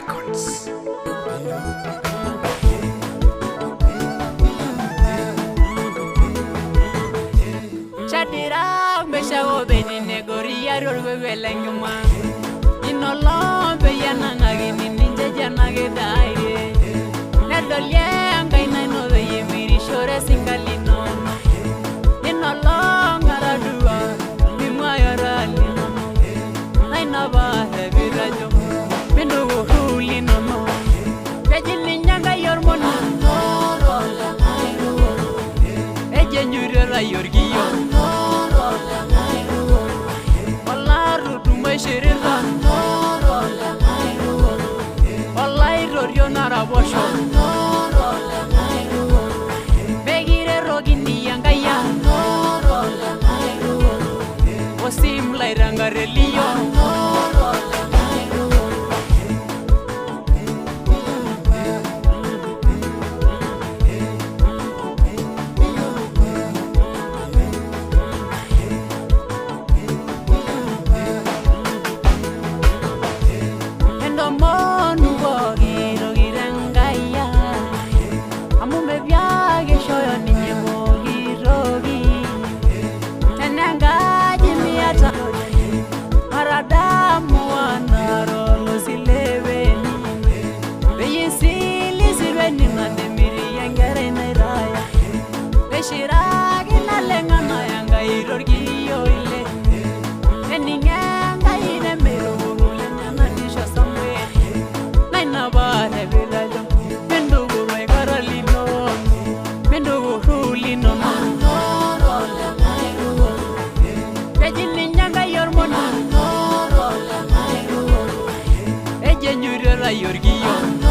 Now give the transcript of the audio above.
Records. Chatira beshago beni negoria rolwe lengma inolon be yananga gini ninja janage daire nedolye ngai naino be yimiri shore singalino inolon ngaradua bimwayarali naina ba hebirajo bindugo hulino kajini nyanga yormono ejenyurera yorgiyo Shirira Wallahi rorio narabosho Begire rogini yangaya Osim lairanga relio Shiragi na lenga na yanga irorgiyo ile Eningenga ine meru lenya na disha samwe Naina bare vilajo Mendugu mai karalino Mendugu hulino Kajini nyanga yormono Eje nyurera yorgiyo